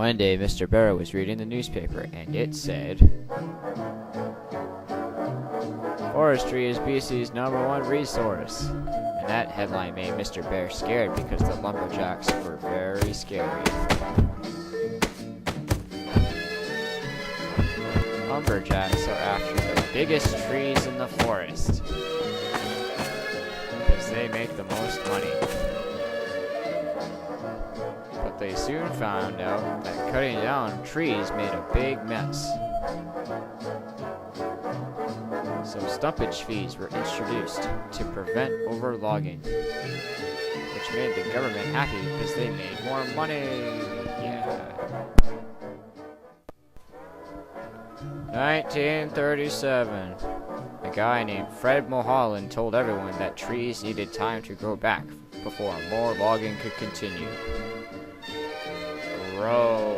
One day, Mr. Bear was reading the newspaper, and it said, "Forestry is BC's #1 resource." And that headline made Mr. Bear scared because the lumberjacks were very scary. Lumberjacks are after the biggest trees in the forest because they make the most money. But they soon found out that cutting down trees made a big mess. So stumpage fees were introduced to prevent overlogging, which made the government happy because they made more money. Yeah. 1937. A guy named Fred Mulholland told everyone that trees needed time to grow back before more logging could continue. Grow.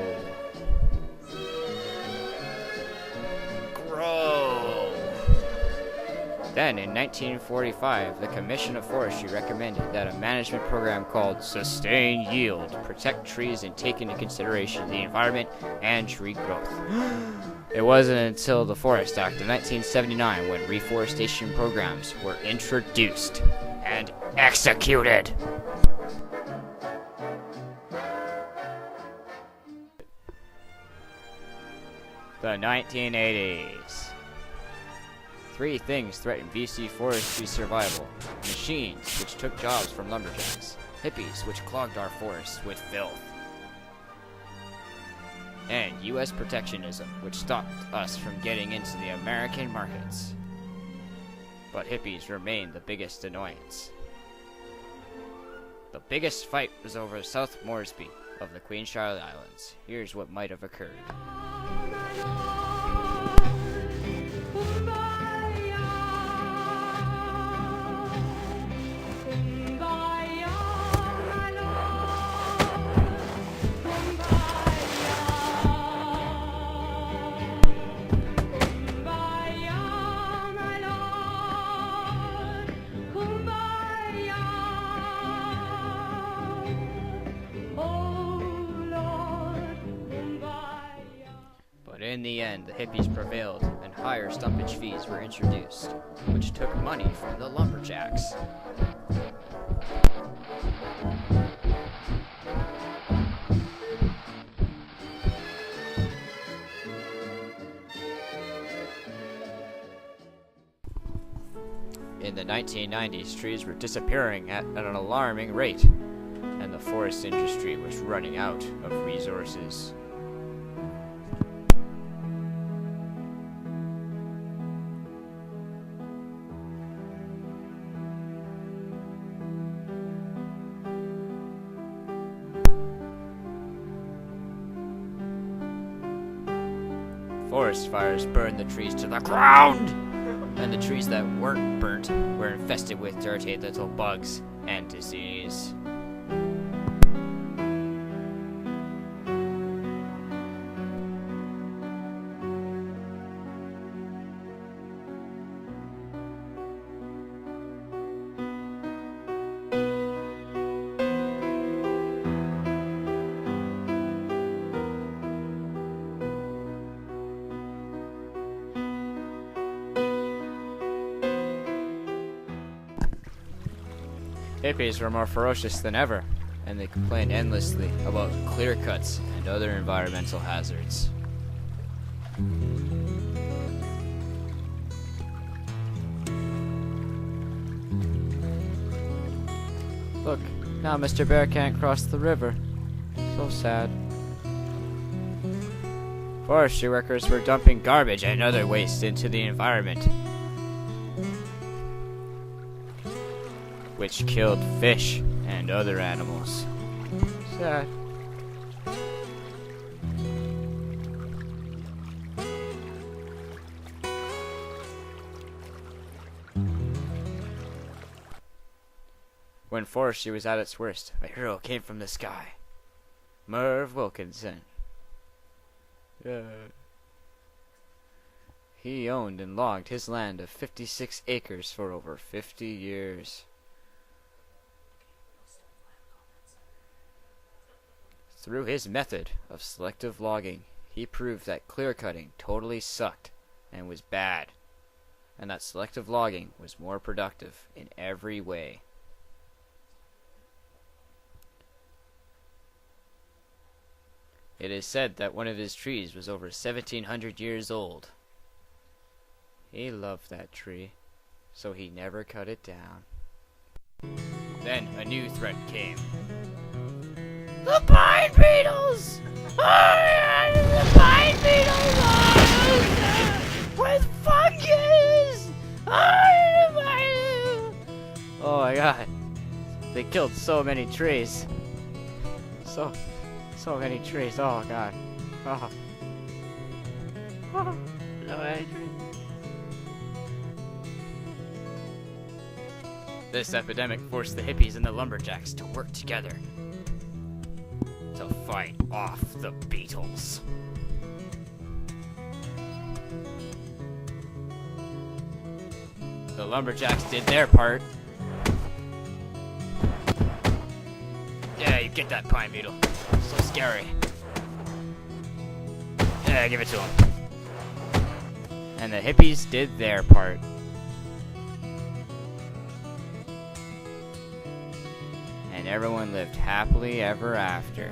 Then, in 1945, the Commission of Forestry recommended that a management program called Sustained Yield protect trees and take into consideration the environment and tree growth. It wasn't until the Forest Act of 1979 when reforestation programs were introduced and executed. The 1980s. Three things threatened BC forestry's survival: machines, which took jobs from lumberjacks; hippies, which clogged our forests with filth; and U.S. protectionism, which stopped us from getting into the American markets. But hippies remain the biggest annoyance. The biggest fight was over South Moresby of the Queen Charlotte Islands. Here's what might have occurred. In the end, the hippies prevailed, and higher stumpage fees were introduced, which took money from the lumberjacks. In the 1990s, trees were disappearing at an alarming rate, and the forest industry was running out of resources. Forest fires burned the trees to the ground, and the trees that weren't burnt were infested with dirty little bugs and disease. Hippies were more ferocious than ever, and they complained endlessly about clear cuts and other environmental hazards. Look, now Mr. Bear can't cross the river. So sad. Forestry workers were dumping garbage and other waste into the environment, which killed fish and other animals. Sad. When forestry was at its worst, a hero came from the sky. Merv Wilkinson. He owned and logged his land of 56 acres for over 50 years. Through his method of selective logging, he proved that clear cutting totally sucked and was bad, and that selective logging was more productive in every way. It is said that one of his trees was over 1,700 years old. He loved that tree, so he never cut it down. Then a new threat came. The pine beetles! Oh, the pine beetles! Oh, with fungus! Oh my god. They killed so many trees. So many trees. Oh god. Oh. No, Adrian. This epidemic forced the hippies and the lumberjacks to work together to fight off the beetles. The lumberjacks did their part. Yeah, you get that pine beetle. So scary. Yeah, give it to him. And the hippies did their part. And everyone lived happily ever after.